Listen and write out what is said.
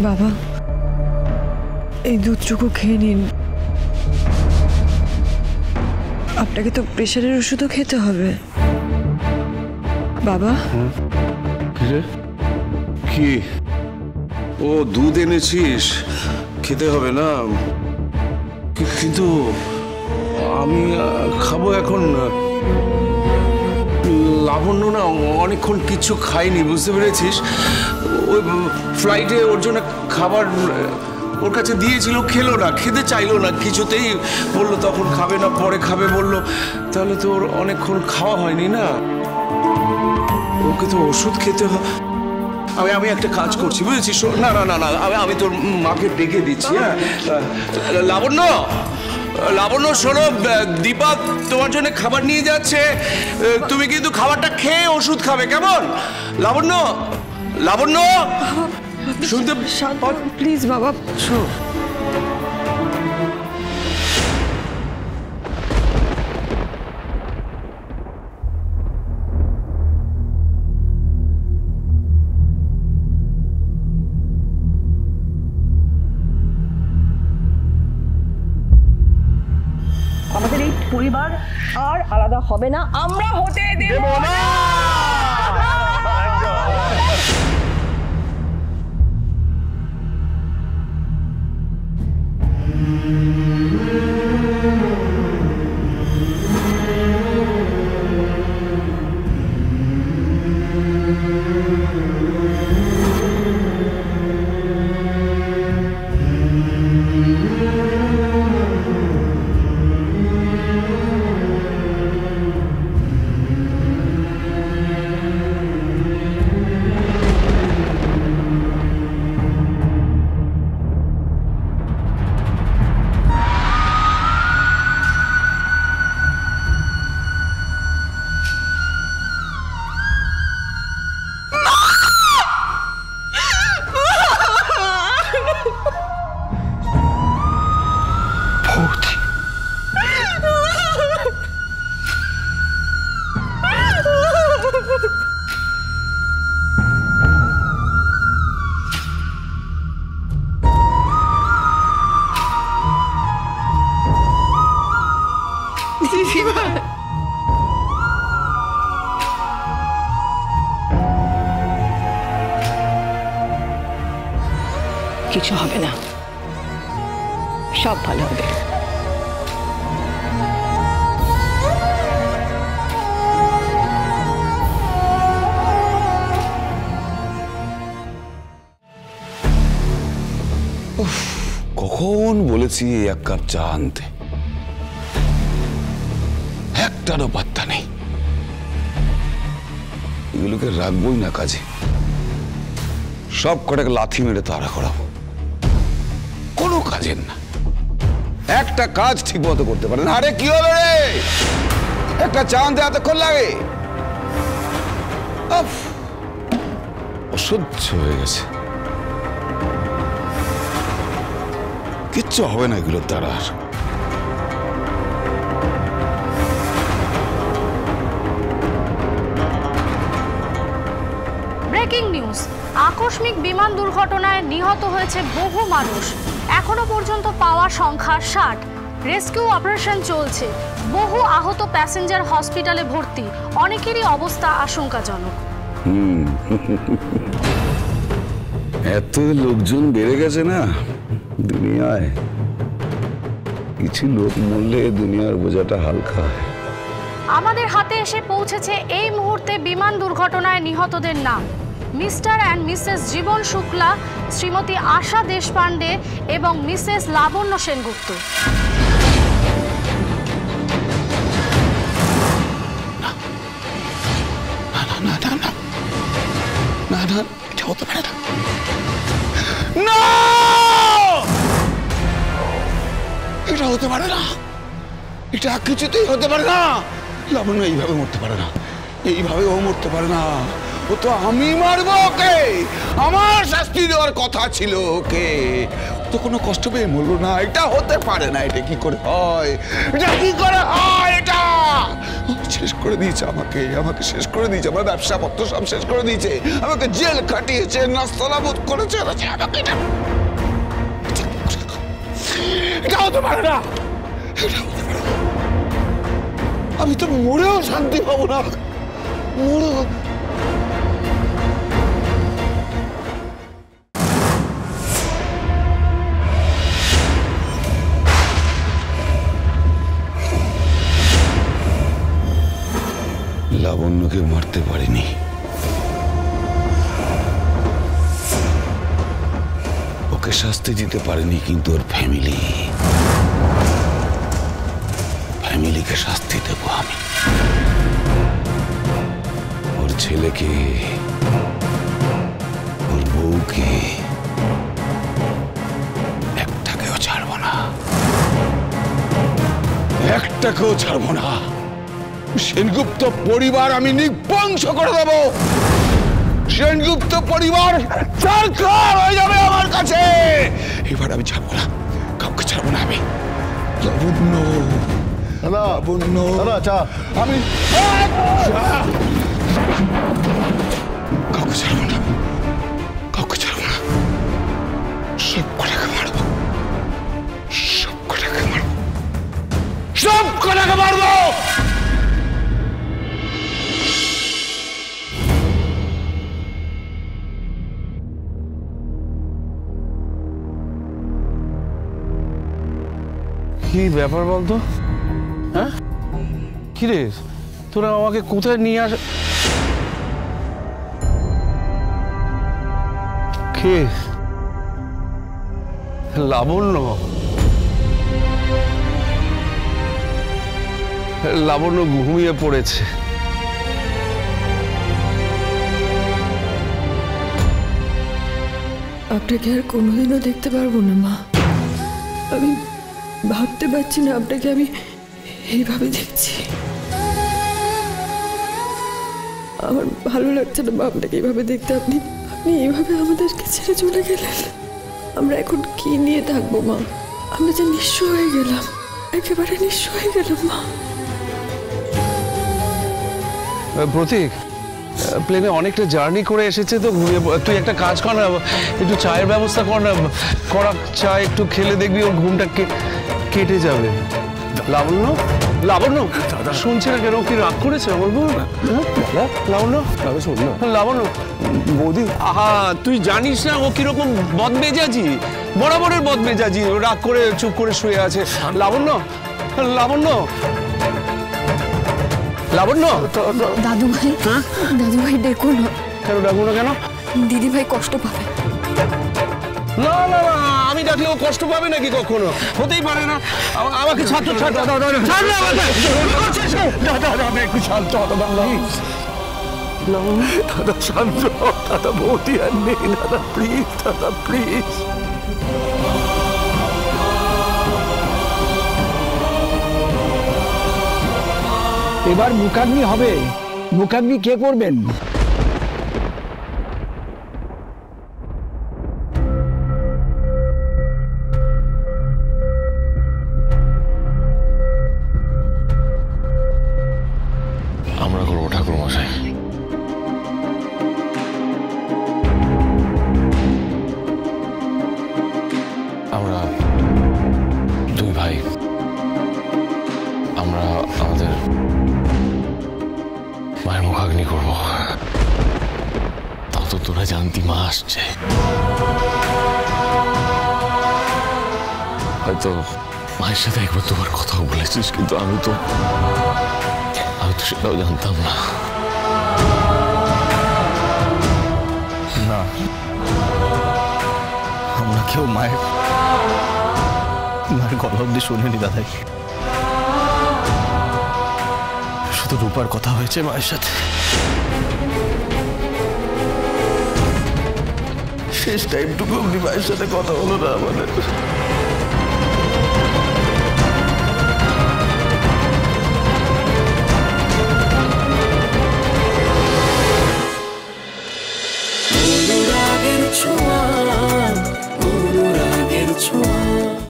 বাবা, এই দুধটুকু খেয়ে নিন। আপনাকে তো প্রেশারের ওষুধও খেতে হবে বাবা। কি ও দুধ এনেছিস? খেতে হবে না, কিন্তু আমি খাবো এখন। লাবণ্য না অনেকক্ষণ কিছু খাইনি, বুঝতে পেরেছিস? ওই ফ্লাইটে ওর জন্য খাবার ওর কাছে দিয়েছিল, খেলো না, খেতে চাইলো না কিছুতেই। বললো তখন খাবে না, পরে খাবে বললো। তাহলে তো ওর অনেকক্ষণ খাওয়া হয়নি না, ওকে তো ওষুধ খেতে হয়। আমি একটা কাজ করছি, বুঝেছিস? না না না না, আমি তোর মাকে ডেকে দিচ্ছি। হ্যাঁ লাবণ্য, লাবণ্য শোনো, দীপা তোমার জন্য খাবার নিয়ে যাচ্ছে। তুমি কিন্তু খাবারটা খেয়ে ওষুধ খাবে, কেমন? লাবণ্য, লাবণ্য শুনতে প্লিজ বাবা। শোন, আমাদের এই পরিবার আর আলাদা হবে না, আমরা হতে দেব না। কিছু হবে না, সব ভালো হবে। কখন বলেছি এক কাপ চা আনতে, একটারও পাত্তা নেই। এগুলোকে রাখবোই না কাজে, সব কটাকে লাথি মেরে তাড়া করাবো। কোনো কাজের না, একটা কাজ ঠিক মতো করতে পারে না। আরে কি হলো রে, একটা চা আনতে এতক্ষণ লাগে? অসহ্য হয়ে গেছে, কিচ্ছু হবে না এগুলোর দ্বারা। ব্রেকিং নিউজ, আকস্মিক বিমান দুর্ঘটনায় নিহত হয়েছে বহু মানুষ। এখনো পর্যন্ত পাওয়া সংখ্যা 60। রেস্কিউ অপারেশন চলছে। বহু আহত প্যাসেঞ্জার হসপিটালে ভর্তি, অনেকেরই অবস্থা আশঙ্কাজনক। এত লোকজন বেড়ে গেছে না দুনিয়ায়, কিছু লোক মরলে দুনিয়ার বোঝাটা হালকা হয়। আমাদের হাতে এসে পৌঁছেছে এই মুহূর্তে বিমান দুর্ঘটনায় নিহতদের নাম। মিস্টার অ্যান্ড মিসেস জীবন শুক্লা, শ্রীমতী আশা দেশপান্ডে এবং মিসেস লাবণ্য সেনগুপ্ত। এটা হতে পারে না, এটা হতে পারে না, এটা কিছুতেই হতে পারে না। লাবণ্য এইভাবে মরতে পারে না, এইভাবে ও মরতে পারে না। ও তো আমি মারবো ওকে, আমার শাস্তি দেওয়ার কথা ছিল ওকে। তো কোনো কষ্ট পেয়ে মরলো না, এটা হতে পারে না। এটা কি করে হয়, এটা কি করে হয়? এটা শেষ করে দিয়েছে, আমাকে শেষ করে দিয়েছে। আমার ব্যবসাপত্র সব শেষ করে দিয়েছে, আমাকে জেল খাটিয়েছে, নাস্তানাবুদ করেছে। আমাকে এটা হতে পারে না, আমি তো মরেও শান্তি পাবো না, মরেও। লাবণ্যকে মারতে পারিনি, ওকে শাস্তি দিতে পারিনি, কিন্তু ওর ফ্যামিলিকে শাস্তি দেব আমি। ওর ছেলেকে, ওর বউকে একটাকেও ছাড়বো না, একটাকেও ছাড়বো না। সেনগুপ্ত পরিবার আমি নির্বংশ করে দেব, সেনগুপ্ত পরিবার ছারখার হয়ে যাবে আমার কাছে। এবার আমি ছাড়বো না, কাউকে ছাড়বো না আমি। লাবণ্য, লাবণ্য, আমি কাউকে ছাড়বো না, কাউকে ছাড়বো না। সব কটাকে মারবো, সব কটাকে মারবো, সব কটাকে মারবো। কি ব্যাপার বলতো? হ্যাঁ, কি রে, তোরা আমাকে কোথায় নিয়ে আস? কে? লাবণ্য? লাবণ্য ঘুমিয়ে পড়েছে। আপনাকে আর কোনোদিনও দেখতে পারবো না মা। আমি ভাবতে পারছি না আপনাকে আমি এইভাবে দেখছি। আমার ভালো লাগছে না মা আপনাকে এইভাবে দেখতে। আপনি এইভাবে আমাদেরকে ছেড়ে চলে গেলেন। আমরা এখন কি নিয়ে থাকবো মা? আমরা যে নিঃস্ব হয়ে গেলাম, একেবারে নিঃস্ব হয়ে গেলাম মা। প্রতীক, প্লেনে অনেকটা জার্নি করে এসেছে তো ঘুমিয়ে, তুই একটা কাজ কর না, একটু চায়ের ব্যবস্থা কর না, কড়া চা একটু খেলে দেখবি ওর ঘুমটা কেটে যাবে। লাবণ্য, লাবণ্য শুনছে না কেন? কি রাগ করেছে বলবো? লাবণ্য, লাবণ্য বৌদি, আহা, তুই জানিস না ও কিরকম বদমেজাজি, বরাবরের বদমেজাজি, রাগ করে চুপ করে শুয়ে আছে। লাবণ্য, লাবণ্য, লাবণ্য। দাদু ভাই, দাদু ভাই ডেকো না। কেন ডাকবো না? কেন? দিদি ভাই কষ্ট পাবে। না না না, আমি ডাকলে ও কষ্ট পাবে নাকি? কখনো হতেই পারে না। আমাকে ছাড়, ছাড়, ছাড় না আমাকে। দাদা একটু শান্ত হতো, দাদা শান্ত, দাদা বৌদি আর নেই, দাদা প্লিজ, দাদা প্লিজ। এবার মুখাগ্নি হবে। মুখাগ্নি কে করবেন? আমরা করবো ঠাকুর মশাই। আমরা দুই ভাই, আমরা আমাদের মায়ের মুখাগ্নি করব। তাও তো তোরা জানতি মা আসছে, হয়তো মায়ের সাথে একবার তোমার কথাও বলেছিস, কিন্তু আমি তো সেটাও জানতাম না। না, আমরা কেউ মায়ের গলা অব্দি শুনিনি দাদাই। শুধু রূপার কথা হয়েছে মায়ের সাথে, শেষ টাইমটুকু অব্দি মায়ের সাথে কথা হলো না আমাদের।